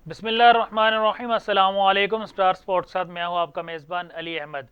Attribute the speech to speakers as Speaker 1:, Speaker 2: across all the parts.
Speaker 1: बिस्मिल्लाहिर्रहमानिर्रहीम अस्सलामु अलैकुम। स्टार स्पोर्ट्स के साथ मैं हूं आपका मेज़बान अली अहमद।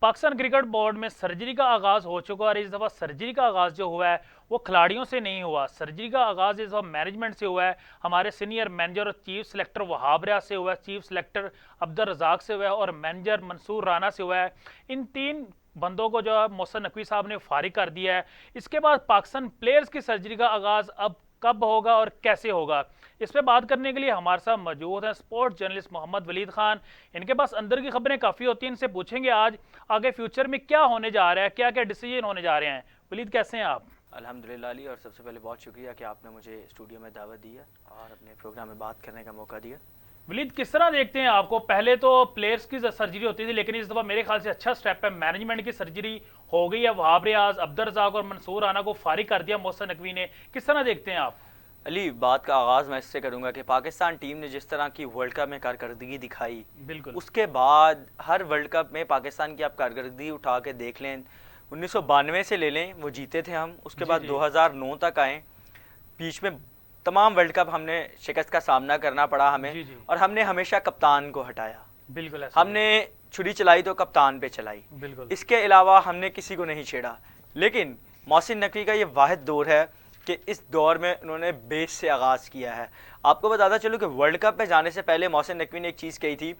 Speaker 1: पाकिस्तान क्रिकेट बोर्ड में सर्जरी का आगाज़ हो चुका है और इस दफ़ा सर्जरी का आगाज़ जो हुआ है वो खिलाड़ियों से नहीं हुआ। सर्जरी का आगाज़ इस दफ़ा मैनेजमेंट से हुआ है। हमारे सीनियर मैनेजर और चीफ सेलेक्टर वहाब रियाज से हुआ है, चीफ सेलेक्टर अब्दुल रज़ाक से हुआ है और मैनेजर मंसूर राना से हुआ है। इन तीन बंदों को जो है मोहसिन नकवी साहब ने फारिग कर दिया है। इसके बाद पाकिस्तान प्लेयर्स की सर्जरी का आगाज़ अब कब होगा और कैसे होगा, इस पे बात करने के लिए हमारे साथ मौजूद हैं स्पोर्ट्स जर्नलिस्ट मोहम्मद वलीद खान। इनके पास अंदर की खबरें काफ़ी होती हैं, इनसे पूछेंगे आज आगे फ्यूचर में क्या होने जा रहा है, क्या क्या डिसीजन होने जा रहे हैं। वलीद, कैसे हैं आप?
Speaker 2: अल्हम्दुलिल्लाह अली, और सबसे पहले बहुत शुक्रिया कि आपने मुझे स्टूडियो में दावत दी है और अपने प्रोग्राम में बात करने का मौका दिया।
Speaker 1: वलीद, किस तरह देखते हैं आपको? पहले तो प्लेयर्स की सर्जरी होती थी, लेकिन इस दफ़ा मेरे ख्याल से अच्छा स्टेप है, मैनेजमेंट की सर्जरी हो गई है। वहाब रियाज, अब्दुल रज़ाक और मंसूर राना को फारिग कर दिया मोहसिन नकवी ने। किस तरह देखते हैं आप?
Speaker 2: अली, बात का आगाज़ मैं इससे करूंगा कि पाकिस्तान टीम ने जिस तरह की वर्ल्ड कप में कारकर्दगी दिखाई,
Speaker 1: बिल्कुल
Speaker 2: उसके बाद हर वर्ल्ड कप में पाकिस्तान की आप कारकर्दगी उठा के देख लें, 1992 से ले लें, वो जीते थे हम, उसके बाद 2009 तक आए, बीच में तमाम वर्ल्ड कप हमने शिकस्त का सामना करना पड़ा हमें।
Speaker 1: जी जी,
Speaker 2: और हमने हमेशा कप्तान को हटाया,
Speaker 1: बिल्कुल ऐसा
Speaker 2: हमने छुरी चलाई तो कप्तान पे चलाई,
Speaker 1: बिल्कुल
Speaker 2: इसके अलावा हमने किसी को नहीं छेड़ा। लेकिन मोहसिन नकवी का ये वाहिद दौर है कि इस दौर में उन्होंने बेस से आगाज़ किया है। आपको बताता चलूँ कि वर्ल्ड कप में जाने से पहले मोहसिन नकवी ने एक चीज़ कही थी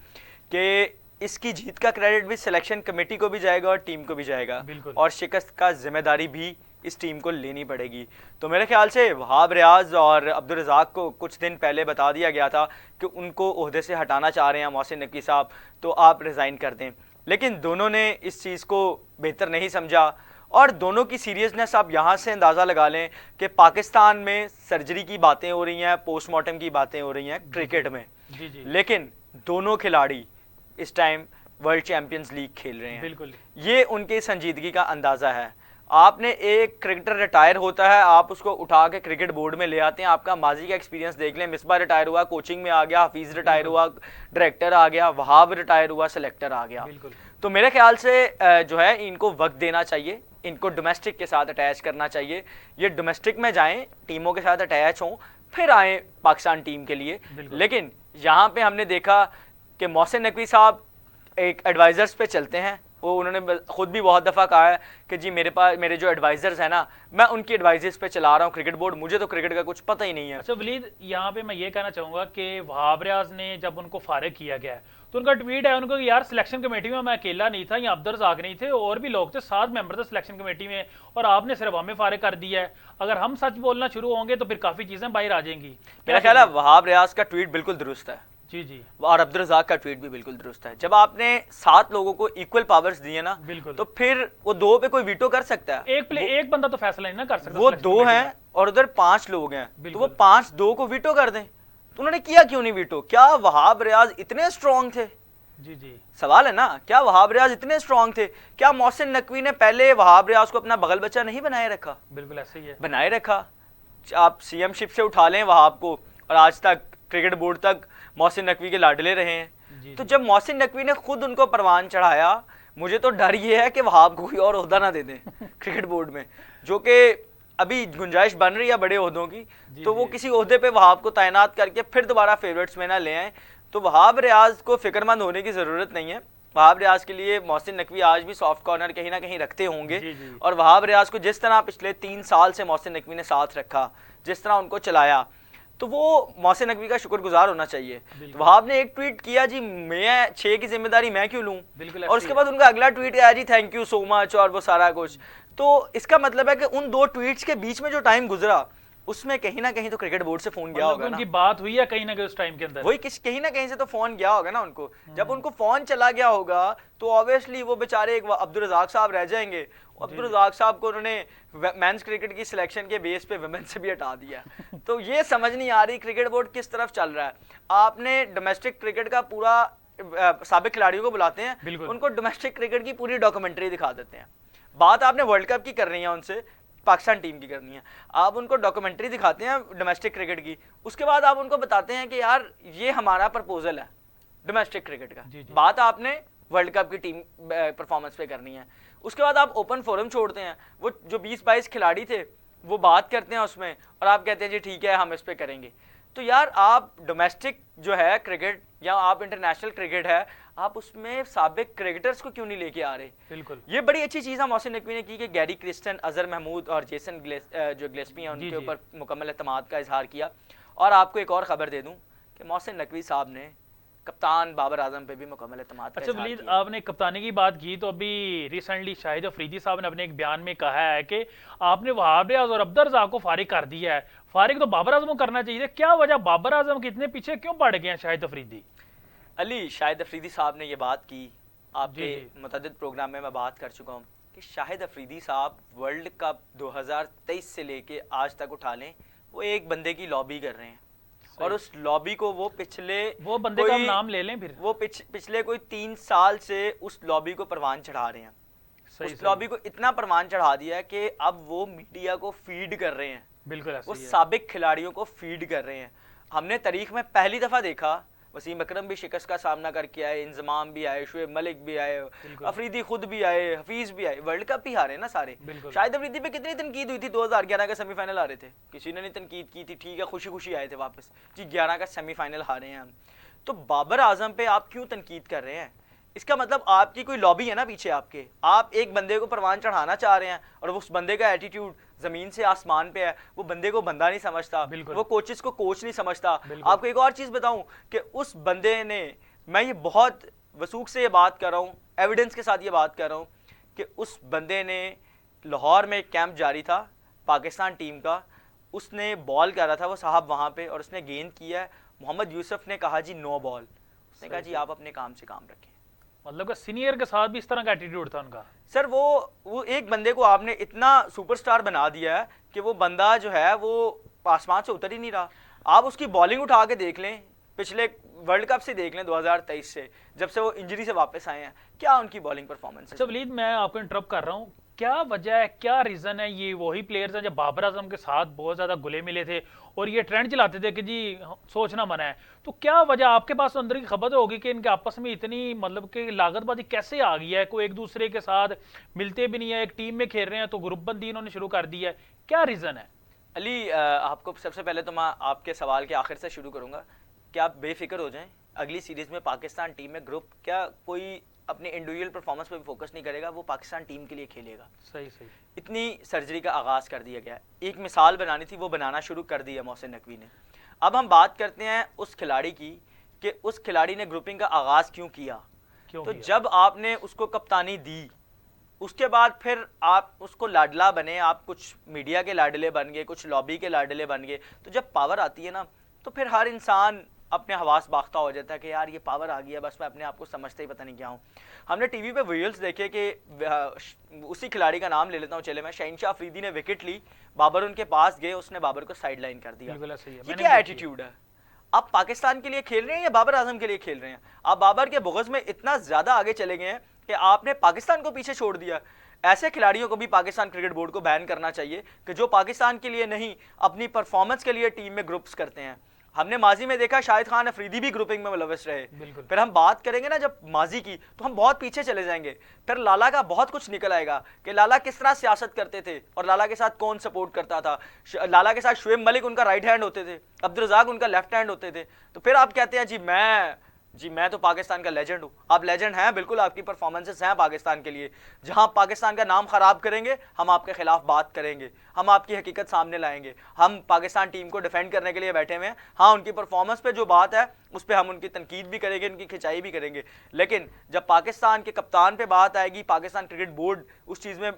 Speaker 2: कि इसकी जीत का क्रेडिट भी सिलेक्शन कमेटी को भी जाएगा और टीम को भी जाएगा, और शिकस्त का जिम्मेदारी भी इस टीम को लेनी पड़ेगी। तो मेरे ख्याल से वहाब रियाज और अब्दुल रज़ाक को कुछ दिन पहले बता दिया गया था कि उनको ओहदे से हटाना चाह रहे हैं मोहसिन नकवी साहब, तो आप रिज़ाइन कर दें। लेकिन दोनों ने इस चीज़ को बेहतर नहीं समझा और दोनों की सीरियसनेस आप यहाँ से अंदाज़ा लगा लें कि पाकिस्तान में सर्जरी की बातें हो रही हैं, पोस्टमार्टम की बातें हो रही हैं क्रिकेट में, लेकिन दोनों खिलाड़ी इस टाइम वर्ल्ड चैंपियंस लीग खेल रहे हैं।
Speaker 1: बिल्कुल,
Speaker 2: ये उनकी संजीदगी का अंदाज़ा है। आपने एक क्रिकेटर रिटायर होता है, आप उसको उठा के क्रिकेट बोर्ड में ले आते हैं। आपका माजी का एक्सपीरियंस देख लें, मिसबा रिटायर हुआ, कोचिंग में आ गया, हफीज़ रिटायर हुआ, डायरेक्टर आ गया, वहाब रिटायर हुआ, सेलेक्टर आ गया। तो मेरे ख्याल से जो है इनको वक्त देना चाहिए, इनको डोमेस्टिक के साथ अटैच करना चाहिए। ये डोमेस्टिक में जाएं, टीमों के साथ अटैच हों, फिर आएँ पाकिस्तान टीम के लिए। लेकिन यहाँ पे हमने देखा कि मोहसिन नकवी साहब एक एडवाइज़र्स पे चलते हैं। वो उन्होंने खुद भी बहुत दफ़ा कहा है कि जी मेरे जो एडवाइज़र्स हैं ना, मैं उनकी एडवाइजेस पे चला रहा हूँ क्रिकेट बोर्ड, मुझे तो क्रिकेट का कुछ पता ही नहीं है।
Speaker 1: अच्छा वलीद, यहाँ पे मैं ये कहना चाहूँगा कि वहाब रियाज ने जब उनको फारिग किया गया तो उनका ट्वीट है उनको कि यार सिलेक्शन कमेटी में मैं अकेला नहीं था, यहाँ अब्दुल रज़ाक नहीं थे, और भी लोग थे, 7 मेंबर थे सिलेक्शन कमेटी में, और आपने सिर्फ हमें फारिग कर दिया है। अगर हम सच बोलना शुरू होंगे तो फिर काफ़ी चीज़ें बाहर आ जाएंगी।
Speaker 2: मेरा ख्याल है वहाब रियाज का ट्वीट बिल्कुल दुरुस्त है।
Speaker 1: जी जी,
Speaker 2: और अब्दुल रज़ाक का ट्वीट भी बिल्कुल दुरुस्त है। जब आपने 7 लोगों को इक्वल पावर्स दिए ना, तो फिर वो 2 पे कोई वीटो कर सकता है?
Speaker 1: एक बंदा तो फैसला नहीं ना कर सकता।
Speaker 2: वो 2 हैं और उधर 5 लोग हैं, तो वो 5-2 को वीटो कर दें। तो उन्होंने किया क्यों नहीं वीटो? क्या वहाब रियाज इतने स्ट्रॉन्ग थे?
Speaker 1: जी जी,
Speaker 2: सवाल है ना, क्या वहाब रियाज इतने स्ट्रॉन्ग थे? क्या मोहसिन नकवी ने पहले वहाब रियाज को अपना बगल बच्चा नहीं बनाए रखा?
Speaker 1: बिल्कुल ऐसे ही है,
Speaker 2: बनाए रखा। आप सीएम शिप से उठा लें वहाब को, और आज तक क्रिकेट बोर्ड तक मोहसिन नकवी के लाडले रहे हैं। तो जब मोहसिन नकवी ने खुद उनको परवान चढ़ाया, मुझे तो डर ये है कि वहाब को कोई और ओहदा ना दे दें क्रिकेट बोर्ड में, जो कि अभी गुंजाइश बन रही है बड़े ओहदों की, तो वो किसी ओहदे पे वहाब को तैनात करके फिर दोबारा फेवरेट्स में ना ले आए। तो वहाब रियाज को फिक्रमंद होने की ज़रूरत नहीं है। वहाब रियाज के लिए मोहसिन नकवी आज भी सॉफ्ट कॉर्नर कहीं ना कहीं रखते होंगे, और वहाब रियाज को जिस तरह पिछले 3 साल से मोहसिन नकवी ने साथ रखा, जिस तरह उनको चलाया, तो वो मोहसिन नकवी का शुक्रगुजार होना चाहिए। तो वहाब ने एक ट्वीट किया, जी मैं 6 की जिम्मेदारी मैं क्यों लूं, और उसके बाद उनका अगला ट्वीट आया, जी थैंक यू सो मच, और वो सारा कुछ। तो इसका मतलब है कि उन 2 ट्वीट्स के बीच में जो टाइम गुजरा, उसमें कहीं ना कहीं तो क्रिकेट बोर्ड से फोन गया होगा ना,
Speaker 1: उनकी बात हुई है कहीं ना कहीं उस टाइम के अंदर,
Speaker 2: वही कहीं ना कहीं से तो फोन गया होगा ना उनको। जब उनको फोन चला गया होगा तो ऑब्वियसली वो बेचारे एक अब्दुल रज़ाक साहब रह जाएंगे। अब्दुल रज़ाक साहब को उन्होंने मेंस क्रिकेट की सिलेक्शन के बेस पे वुमेन से भी हटा दिया। तो ये समझ नहीं आ रही क्रिकेट बोर्ड किस तरफ चल रहा है। आपने डोमेस्टिक क्रिकेट का पूरा साबिक खिलाड़ियों को बुलाते हैं, उनको डोमेस्टिक क्रिकेट की पूरी डॉक्यूमेंट्री दिखा देते हैं। बात आपने वर्ल्ड कप की करनी है, उनसे पाकिस्तान टीम की करनी है, आप उनको डॉक्यूमेंट्री दिखाते हैं डोमेस्टिक क्रिकेट की, उसके बाद आप उनको बताते हैं कि यार ये हमारा प्रपोजल है डोमेस्टिक क्रिकेट का। बात आपने वर्ल्ड कप की टीम परफॉर्मेंस पे करनी है। उसके बाद आप ओपन फोरम छोड़ते हैं, वो जो 20-22 खिलाड़ी थे वो बात करते हैं उसमें, और आप कहते हैं जी ठीक है हम इस पे करेंगे। तो यार आप डोमेस्टिक जो है क्रिकेट या आप इंटरनेशनल क्रिकेट है, आप उसमें साबिक क्रिकेटर्स को क्यों नहीं लेके आ रहे?
Speaker 1: बिल्कुल,
Speaker 2: ये बड़ी अच्छी चीज़ है मोहसिन नकवी ने की कि गैरी क्रिस्टन, अजहर महमूद और जेसन जो ग्लेस्पी हैं उनके ऊपर मुकम्मल एतमाद का इजहार किया। और आपको एक और ख़बर दे दूं कि मोहसिन नकवी साहब ने कप्तान बाबर आजम पे भी मुकम्मल एतमाद का
Speaker 1: अच्छा
Speaker 2: इजहार
Speaker 1: वलीद,
Speaker 2: किया।
Speaker 1: आपने कप्तानी की बात की तो अभी रिसेंटली शाहिद अफरीदी साहब ने अपने एक बयान में कहा है कि आपने वहाब रियाज और अब्दुल रज़ाक को फारिग कर दिया है, फारिग तो बाबर आजम को करना चाहिए। क्या वजह, बाबर आजम के इतने पीछे क्यों पड़ गए हैं शाहिद अफरीदी?
Speaker 2: अली, शाहिद अफरीदी साहब ने ये बात की, आपके
Speaker 1: जी।
Speaker 2: मुतअद्दिद प्रोग्राम में मैं बात कर चुका हूँ कि शाहिद अफरीदी साहब वर्ल्ड कप 2023 से लेके आज तक उठा लें, वो एक बंदे की लॉबी कर रहे हैं और उस लॉबी को वो पिछले
Speaker 1: वो बंदे का हम नाम ले लें फिर।
Speaker 2: वो पिछले कोई 3 साल से उस लॉबी को परवान चढ़ा रहे हैं। उस लॉबी को इतना परवान चढ़ा दिया है कि अब वो मीडिया को फीड कर रहे हैं,
Speaker 1: बिल्कुल
Speaker 2: वो साबिक खिलाड़ियों को फीड कर रहे हैं। हमने तारीख में पहली दफ़ा देखा, वसीम अकरम भी शिकस्त का सामना करके आए, इंजमाम भी आए, शुएब मलिक भी आए, अफरीदी खुद भी आए, हफीज भी आए, वर्ल्ड कप ही हारे ना सारे। शाहिद अफरीदी पे कितनी तनकीद हुई थी, 2011 का सेमीफाइनल हारे थे, किसी ने नहीं तनकीद की थी, ठीक है खुशी खुशी आए थे वापस जी, 11 का सेमीफाइनल हारे हैं हम। तो बाबर आजम पे आप क्यों तनकीद कर रहे हैं? इसका मतलब आपकी कोई लॉबी है ना पीछे आपके, आप एक बंदे को परवान चढ़ाना चाह रहे हैं और उस बंदे का एटीट्यूड जमीन से आसमान पे है, वो बंदे को बंदा नहीं समझता, वो कोचेस को कोच नहीं समझता। आपको एक और चीज बताऊं कि उस बंदे ने, मैं ये बहुत वसूख से ये बात कर रहा हूँ, एविडेंस के साथ ये बात कर रहा हूँ कि उस बंदे ने लाहौर में एक कैंप जारी था पाकिस्तान टीम का, उसने बॉल कर रहा था वो साहब वहाँ पे और उसने गेंद किया है, मोहम्मद यूसुफ ने कहा जी नो बॉल, उसने कहा जी आप अपने काम से काम रखें।
Speaker 1: मतलब कि सीनियर के साथ भी इस तरह का एटीट्यूड था उनका।
Speaker 2: सर वो एक बंदे को आपने इतना सुपरस्टार बना दिया है कि वो बंदा जो है वो आसमान से उतर ही नहीं रहा। आप उसकी बॉलिंग उठा के देख लें, पिछले वर्ल्ड कप से देख लें 2023 से, जब से वो इंजरी से वापस आए हैं, क्या उनकी बॉलिंग परफॉर्मेंस है।
Speaker 1: अच्छा वलीद, मैं आपको इंटरप्ट कर रहा हूँ, क्या वजह है, क्या रीज़न है? ये वही प्लेयर्स हैं जब बाबर आजम के साथ बहुत ज़्यादा गुले मिले थे और ये ट्रेंड चलाते थे कि जी सोचना मना है, तो क्या वजह, आपके पास अंदर की खबर होगी कि इनके आपस में इतनी मतलब कि लागतबाजी कैसे आ गई है? कोई एक दूसरे के साथ मिलते भी नहीं है, एक टीम में खेल रहे हैं तो ग्रुपबंदी इन्होंने शुरू कर दी है, क्या रीज़न है?
Speaker 2: अली, आपको सबसे पहले तो मैं आपके सवाल के आखिर से शुरू करूँगा कि आप बेफिक्र हो जाएं, अगली सीरीज़ में पाकिस्तान टीम में ग्रुप क्या कोई अपने इंडिविजुअल परफॉर्मेंस पे भी फोकस नहीं करेगा, वो पाकिस्तान टीम के लिए खेलेगा।
Speaker 1: सही सही।
Speaker 2: इतनी सर्जरी का आगाज़ कर दिया गया है, एक मिसाल बनानी थी वो बनाना शुरू कर दी है मोहसिन नकवी ने। अब हम बात करते हैं उस खिलाड़ी की कि उस खिलाड़ी ने ग्रुपिंग का आगाज़ क्यों किया। तो जब आपने उसको कप्तानी दी, उसके बाद फिर आप उसको लाडला बने, आप कुछ मीडिया के लाडले बन गए, कुछ लॉबी के लाडले बन गए, तो जब पावर आती है ना तो फिर हर इंसान अपने हवास बाख्ता हो जाता है कि यार ये पावर आ गया, बस मैं अपने आप को समझते ही पता नहीं क्या हूँ। हमने टीवी पे विजुअल्स देखे कि उसी खिलाड़ी का नाम ले लेता हूँ, चले मैं, शहनशाह अफरीदी ने विकेट ली, बाबर उनके पास गए, उसने बाबर को साइड लाइन कर दिया। ये क्या एटीट्यूड है? आप पाकिस्तान के लिए खेल रहे हैं या बाबर आजम के लिए खेल रहे हैं? आप बाबर के बुग़्ज़ में इतना ज़्यादा आगे चले गए हैं कि आपने पाकिस्तान को पीछे छोड़ दिया। ऐसे खिलाड़ियों को भी पाकिस्तान क्रिकेट बोर्ड को बैन करना चाहिए कि जो पाकिस्तान के लिए नहीं, अपनी परफॉर्मेंस के लिए टीम में ग्रुप्स करते हैं। हमने माजी में देखा शाहिद खान अफरीदी भी ग्रुपिंग में मुलविस रहे। फिर हम बात करेंगे ना जब माजी की, तो हम बहुत पीछे चले जाएंगे। फिर लाला का बहुत कुछ निकल आएगा कि लाला किस तरह सियासत करते थे और लाला के साथ कौन सपोर्ट करता था। लाला के साथ शुएब मलिक उनका राइट हैंड होते थे, अब्दुल रज़ाक उनका लेफ्ट हैंड होते थे। तो फिर आप कहते हैं जी मैं तो पाकिस्तान का लेजेंड हूँ। आप लेजेंड हैं, बिल्कुल, आपकी परफॉर्मेंसेस हैं पाकिस्तान के लिए। जहाँ पाकिस्तान का नाम खराब करेंगे, हम आपके खिलाफ बात करेंगे, हम आपकी हकीकत सामने लाएंगे। हम पाकिस्तान टीम को डिफेंड करने के लिए बैठे हुए हैं। हाँ, उनकी परफॉर्मेंस पे जो बात है उस पर हम उनकी तनकीद भी करेंगे, उनकी खिंचाई भी करेंगे, लेकिन जब पाकिस्तान के कप्तान पे बात आएगी, पाकिस्तान क्रिकेट बोर्ड उस चीज़ में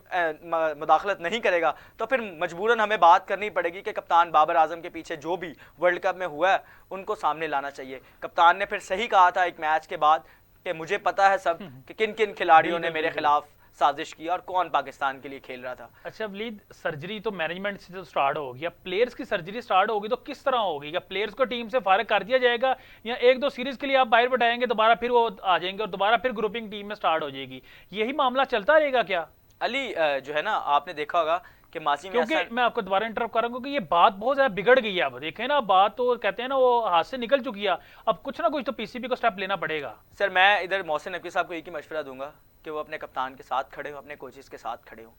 Speaker 2: मुदाखलत नहीं करेगा, तो फिर मजबूरन हमें बात करनी पड़ेगी कि कप्तान बाबर आजम के पीछे जो भी वर्ल्ड कप में हुआ है उनको सामने लाना चाहिए। कप्तान ने फिर सही कहा था एक मैच के बाद कि मुझे पता है सब कि किन किन खिलाड़ियों ने मेरे खिलाफ साजिश की और कौन पाकिस्तान के लिए खेल रहा था।
Speaker 1: अच्छा वलीद, सर्जरी तो मैनेजमेंट से तो स्टार्ट होगी, अब प्लेयर्स की सर्जरी स्टार्ट होगी तो किस तरह होगी? क्या प्लेयर्स को टीम से फारिग कर दिया जाएगा या एक दो सीरीज के लिए आप बाहर बैठाएंगे, दोबारा फिर वो आ जाएंगे और दोबारा फिर ग्रुपिंग टीम में स्टार्ट हो जाएगी? यही मामला चलता रहेगा क्या?
Speaker 2: अली, जो है ना, आपने देखा होगा कि मासी में,
Speaker 1: क्योंकि मैं आपको दोबारा इंटरप्ट करूंगा कि ये बात बहुत ज्यादा बिगड़ गई है। अब देखें ना, बात तो कहते हैं ना वो हाथ से निकल चुकी है, अब कुछ ना कुछ तो पीसीबी को स्टेप लेना पड़ेगा।
Speaker 2: सर मैं इधर मोहसिन नकवी साहब को एक ही मशवरा दूंगा कि वो अपने कप्तान के साथ खड़े हो, अपने कोचेस के साथ खड़े हो।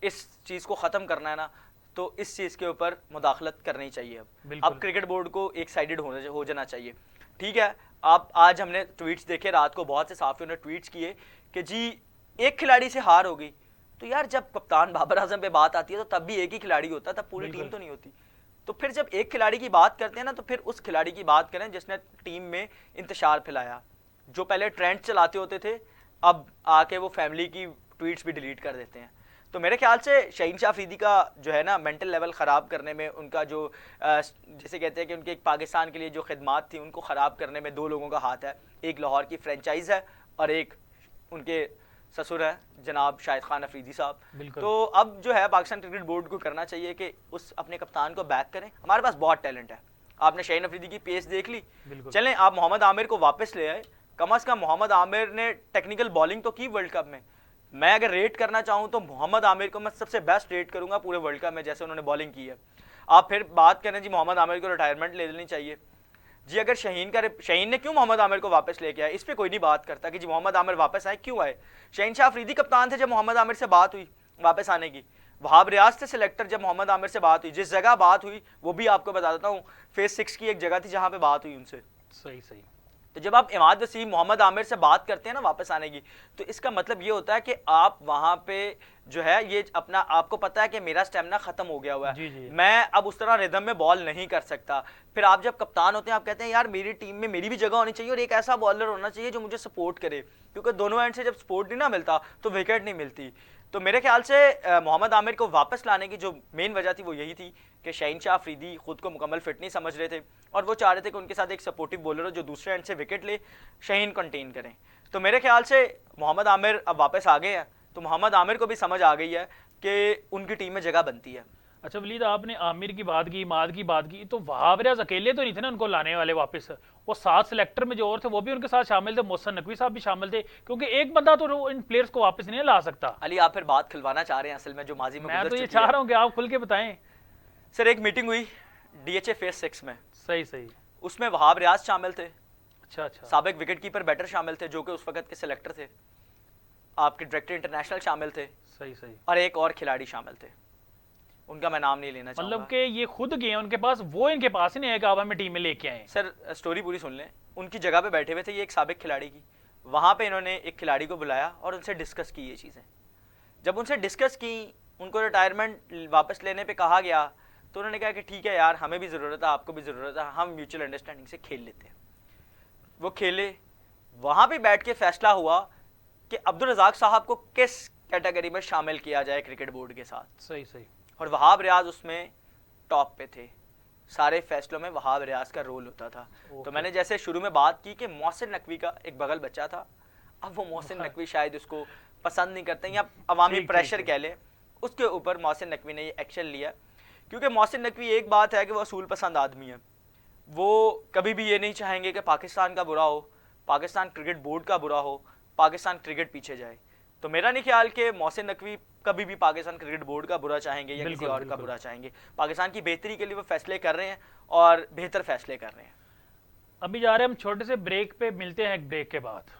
Speaker 2: इस चीज़ को ख़त्म करना है ना, तो इस चीज़ के ऊपर मुदाखलत करनी चाहिए। अब क्रिकेट बोर्ड को एक साइडेड हो जाना चाहिए। ठीक है, आप आज हमने ट्वीट्स देखे, रात को बहुत से साफियों ने ट्वीट्स किए कि जी एक खिलाड़ी से हार होगी, तो यार जब कप्तान बाबर आजम पे बात आती है तो तब भी एक ही खिलाड़ी होता, तब पूरी टीम तो नहीं होती। तो फिर जब एक खिलाड़ी की बात करते हैं ना, तो फिर उस खिलाड़ी की बात करें जिसने टीम में इंतशार फैलाया। जो पहले ट्रेंड चलाते होते थे, अब आके वो फैमिली की ट्वीट्स भी डिलीट कर देते हैं। तो मेरे ख्याल से शाहीन शाह अफरीदी का जो है ना मेंटल लेवल ख़राब करने में, उनका जो जैसे कहते हैं कि उनके एक पाकिस्तान के लिए जो खिदमात थी उनको ख़राब करने में दो लोगों का हाथ है। एक लाहौर की फ्रेंचाइज है और एक उनके ससुर है जनाब शाहिद खान अफरीदी साहब। तो अब जो है पाकिस्तान क्रिकेट बोर्ड को करना चाहिए कि उस अपने कप्तान को बैक करें। हमारे पास बहुत टैलेंट है, आपने शाहीन अफरीदी की पेस देख ली, चलें आप मोहम्मद आमिर को वापस ले आए। कम अज़ कम मोहम्मद आमिर ने टेक्निकल बॉलिंग तो की वर्ल्ड कप में। मैं अगर रेट करना चाहूँ तो मोहम्मद आमिर को मैं सबसे बेस्ट रेट करूँगा पूरे वर्ल्ड कप में, जैसे उन्होंने बॉलिंग की है। आप फिर बात करें जी मोहम्मद आमिर को रिटायरमेंट ले लेनी चाहिए जी। अगर शाहीन ने क्यों मोहम्मद आमिर को वापस लेके आया, इस पर कोई नहीं बात करता कि जी मोहम्मद आमिर वापस आए, क्यों आए। शाहीन शाह अफरीदी कप्तान थे जब मोहम्मद आमिर से बात हुई वापस आने की, वहाब रियाज थे सिलेक्टर जब मोहम्मद आमिर से बात हुई। जिस जगह बात हुई वो भी आपको बता देता हूँ, फेज 6 की एक जगह थी जहाँ पे बात हुई उनसे।
Speaker 1: सही।
Speaker 2: तो जब आप इमाद वसीम मोहम्मद आमिर से बात करते हैं ना वापस आने की, तो इसका मतलब ये होता है कि आप वहाँ पे जो है ये अपना, आपको पता है कि मेरा स्टेमिना खत्म हो गया हुआ है,
Speaker 1: जी।
Speaker 2: मैं अब उस तरह रिदम में बॉल नहीं कर सकता। फिर आप जब कप्तान होते हैं आप कहते हैं यार मेरी टीम में मेरी भी जगह होनी चाहिए और एक ऐसा बॉलर होना चाहिए जो मुझे सपोर्ट करे, क्योंकि दोनों एंड से जब सपोर्ट नहीं ना मिलता तो विकेट नहीं मिलती। तो मेरे ख्याल से मोहम्मद आमिर को वापस लाने की जो मेन वजह थी वो यही थी कि शाहीन शाह अफरीदी खुद को मुकम्मल फिट नहीं समझ रहे थे और वो चाह रहे थे कि उनके साथ एक सपोर्टिव बॉलर हो जो दूसरे एंड से विकेट ले, शाहीन कंटेन करें। तो मेरे ख्याल से मोहम्मद आमिर अब वापस आ गए हैं, तो मोहम्मद आमिर को भी समझ आ गई है कि उनकी टीम में जगह बनती है।
Speaker 1: अच्छा वलीद, आपने आमिर की बात की, इमाद की बात की, तो वहाब रियाज अकेले तो नहीं थे ना उनको लाने वाले वापस। वो 7 सिलेक्टर में जो और थे वो भी उनके साथ शामिल थे, मोहसिन नकवी साहब भी शामिल थे, क्योंकि एक बंदा तो इन प्लेयर्स को वापस नहीं ला सकता।
Speaker 2: अली आप फिर बात खिलवाना चाह रहे हैं असल में जो माजी में
Speaker 1: मैं तो ये चाह रहा हूँ कि आप खुल के बताएं।
Speaker 2: सर एक मीटिंग हुई DHA फेज 6 में।
Speaker 1: सही।
Speaker 2: उसमें वहाब रियाज शामिल थे।
Speaker 1: अच्छा।
Speaker 2: साबिक विकेट कीपर बैटर शामिल थे जो कि उस वक्त के सिलेक्टर थे। आपके डायरेक्टर इंटरनेशनल शामिल थे।
Speaker 1: सही।
Speaker 2: और एक और खिलाड़ी शामिल थे, उनका मैं नाम नहीं लेना चाहूंगा।
Speaker 1: मतलब कि ये खुद गए उनके पास, वो इनके पास ही नहीं है कि आप हमें टीम में लेके आए।
Speaker 2: सर स्टोरी पूरी सुन लें। उनकी जगह पे बैठे हुए थे ये एक साबिक खिलाड़ी की, वहाँ पे इन्होंने एक खिलाड़ी को बुलाया और उनसे डिस्कस की ये चीज़ें। जब उनसे डिस्कस की, उनको रिटायरमेंट वापस लेने पे कहा गया, तो उन्होंने कहा कि ठीक है यार हमें भी ज़रूरत है, आपको भी ज़रूरत है, हम म्यूचुअल अंडरस्टैंडिंग से खेल लेते हैं। वो खेले, वहाँ पे बैठ के फैसला हुआ कि अब्दुल रज़ाक साहब को किस कैटेगरी में शामिल किया जाए क्रिकेट बोर्ड के साथ।
Speaker 1: सही।
Speaker 2: और वहाब रियाज उसमें टॉप पे थे, सारे फैसलों में वहाब रियाज का रोल होता था। तो मैंने जैसे शुरू में बात की कि मोहसिन नकवी का एक बगल बच्चा था, अब वो मोहसिन नकवी शायद उसको पसंद नहीं करते या अवामी प्रेशर कह ले, उसके ऊपर मोहसिन नकवी ने ये एक्शन लिया। क्योंकि मोहसिन नकवी एक बात है कि वो असूल पसंद आदमी है, वो कभी भी ये नहीं चाहेंगे कि पाकिस्तान का बुरा हो, पाकिस्तान क्रिकेट बोर्ड का बुरा हो, पाकिस्तान क्रिकेट पीछे जाए। तो मेरा नहीं ख्याल कि मोहसिन नकवी कभी भी पाकिस्तान क्रिकेट बोर्ड का बुरा चाहेंगे या किसी और का बुरा चाहेंगे। पाकिस्तान की बेहतरी के लिए वो फैसले कर रहे हैं और बेहतर फैसले कर रहे हैं।
Speaker 1: अभी जा रहे हैं हम छोटे से ब्रेक पे, मिलते हैं एक ब्रेक के बाद।